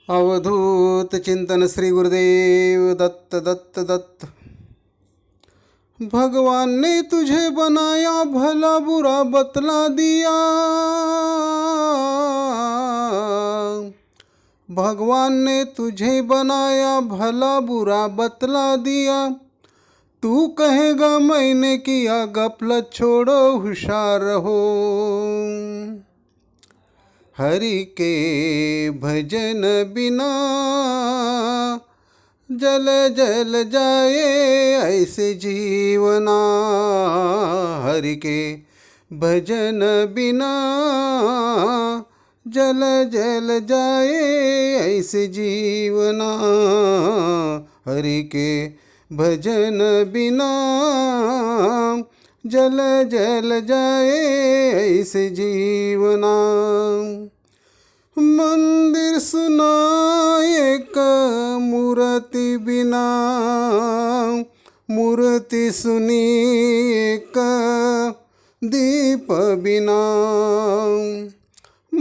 अवधूत चिंतन श्री गुरुदेव दत्त दत्त दत्त। भगवान ने तुझे बनाया, भला बुरा बतला दिया। भगवान ने तुझे बनाया, भला बुरा बतला दिया। तू कहेगा मैंने किया, गफलत छोड़ो होशियार रहो। हरि के भजन बिना जल जल जाए ऐसे जीवना। हरि के भजन बिना जल जल जाए ऐसे जीवना। हरि के भजन बिना जल जल जाए ऐसे जीवना। मंदिर सुना एक मूर्ति बिना, मूर्ति सुनी एक दीप बिना।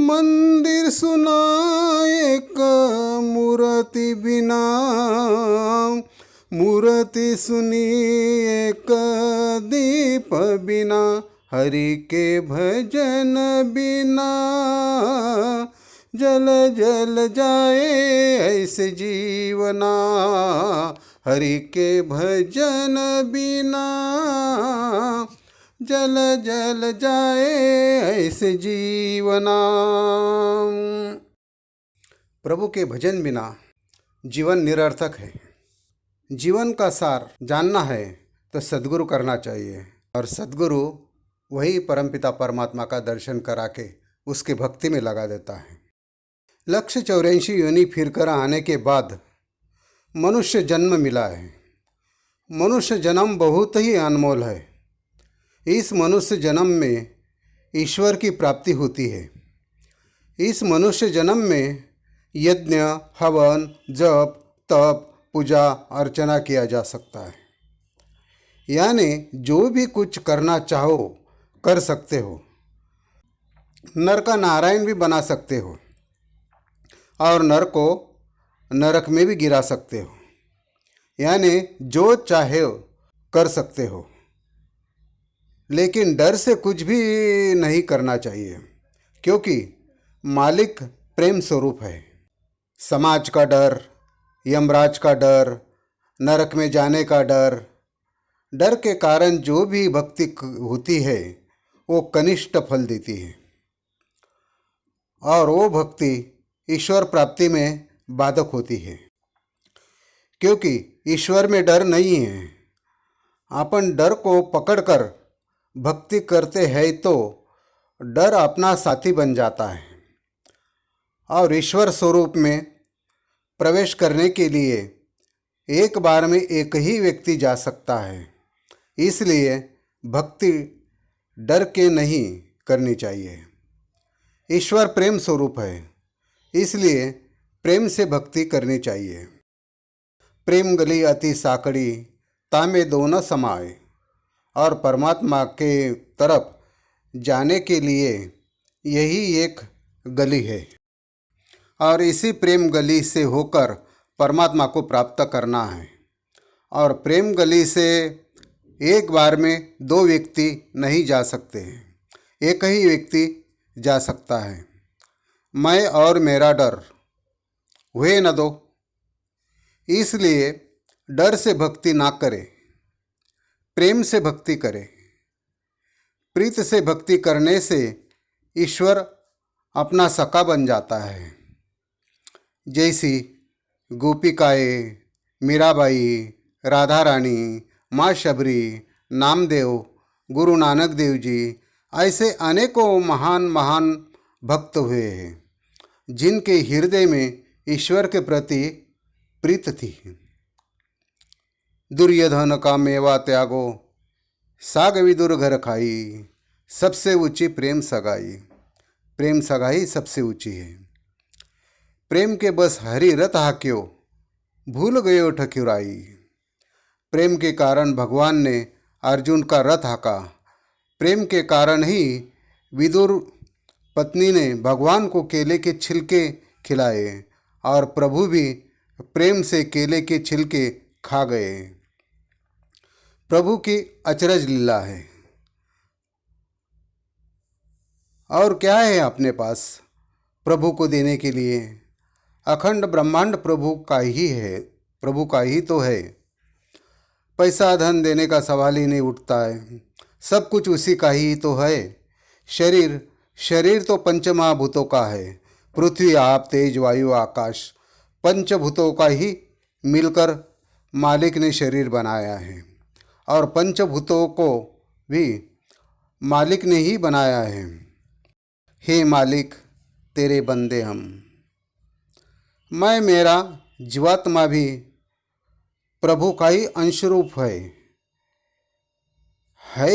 मंदिर सुना एक मूर्ति बिना, मूर्ति सुनी एक दीप बिना। हरि के भजन बिना जल जल जाए ऐसे जीवना। हरि के भजन बिना जल जल जाए ऐसे जीवना। प्रभु के भजन बिना जीवन निरर्थक है। जीवन का सार जानना है तो सद्गुरु करना चाहिए, और सद्गुरु वही परमपिता परमात्मा का दर्शन करा के उसके भक्ति में लगा देता है। लक्ष्य 84 योनि फिरकर आने के बाद मनुष्य जन्म मिला है। मनुष्य जन्म बहुत ही अनमोल है। इस मनुष्य जन्म में ईश्वर की प्राप्ति होती है। इस मनुष्य जन्म में यज्ञ, हवन, जप, तप, पूजा अर्चना किया जा सकता है। यानी जो भी कुछ करना चाहो कर सकते हो। नर का नारायण भी बना सकते हो और नर को नरक में भी गिरा सकते हो। यानी जो चाहे कर सकते हो, लेकिन डर से कुछ भी नहीं करना चाहिए, क्योंकि मालिक प्रेम स्वरूप है। समाज का डर, यमराज का डर, नरक में जाने का डर, डर के कारण जो भी भक्ति होती है वो कनिष्ठ फल देती है, और वो भक्ति ईश्वर प्राप्ति में बाधक होती है, क्योंकि ईश्वर में डर नहीं है। अपन डर को पकड़कर भक्ति करते हैं तो डर अपना साथी बन जाता है, और ईश्वर स्वरूप में प्रवेश करने के लिए एक बार में एक ही व्यक्ति जा सकता है। इसलिए भक्ति डर के नहीं करनी चाहिए। ईश्वर प्रेम स्वरूप है, इसलिए प्रेम से भक्ति करनी चाहिए। प्रेम गली अति साकड़ी, तामे दो न समाए। और परमात्मा के तरफ जाने के लिए यही एक गली है, और इसी प्रेम गली से होकर परमात्मा को प्राप्त करना है। और प्रेम गली से एक बार में दो व्यक्ति नहीं जा सकते हैं, एक ही व्यक्ति जा सकता है। मैं और मेरा डर हुए न दो। इसलिए डर से भक्ति ना करे, प्रेम से भक्ति करे। प्रीत से भक्ति करने से ईश्वर अपना सखा बन जाता है। जैसी गोपिकाएँ, मीराबाई, राधा रानी, माँ शबरी, नामदेव, गुरु नानक देव जी, ऐसे अनेकों महान महान भक्त हुए हैं, जिनके हृदय में ईश्वर के प्रति प्रीत थी। दुर्योधन का मेवा त्यागो, साग विदुर घर खाई। सबसे ऊंची प्रेम सगाई। प्रेम सगाई सबसे ऊंची है। प्रेम के बस हरि रथ हाक्यो, भूल गयो ठकुराई। प्रेम के कारण भगवान ने अर्जुन का रथ हाका। प्रेम के कारण ही विदुर पत्नी ने भगवान को केले के छिलके खिलाए और प्रभु भी प्रेम से केले के छिलके खा गए। प्रभु की अचरज लीला है। और क्या है अपने पास प्रभु को देने के लिए? अखंड ब्रह्मांड प्रभु का ही है, प्रभु का ही तो है। पैसा धन देने का सवाल ही नहीं उठता है, सब कुछ उसी का ही तो है। शरीर शरीर तो पंचमहाभूतों का है। पृथ्वी आप तेज वायु आकाश पंचभूतों का ही मिलकर मालिक ने शरीर बनाया है, और पंचभूतों को भी मालिक ने ही बनाया है। हे मालिक, तेरे बंदे हम। मैं मेरा जीवात्मा भी प्रभु का ही अंशरूप है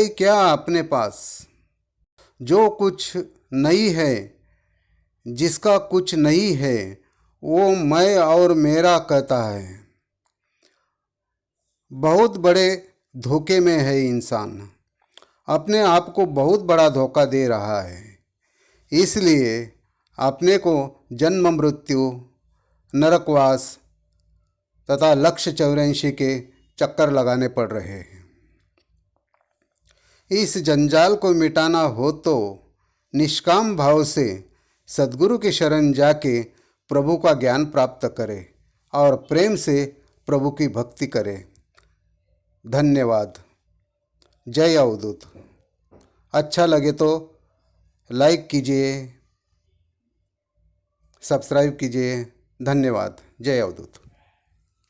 क्या अपने पास? जो कुछ नहीं है, जिसका कुछ नहीं है, वो मैं और मेरा कहता है। बहुत बड़े धोखे में है इंसान, अपने आप को बहुत बड़ा धोखा दे रहा है। इसलिए अपने को जन्म मृत्यु नरकवास तथा लक्ष्य 84 के चक्कर लगाने पड़ रहे हैं। इस जंजाल को मिटाना हो तो निष्काम भाव से सद्गुरु के शरण जाके प्रभु का ज्ञान प्राप्त करें और प्रेम से प्रभु की भक्ति करें। धन्यवाद। जय अवधूत। अच्छा लगे तो लाइक कीजिए, सब्सक्राइब कीजिए। धन्यवाद। जय अवधूत।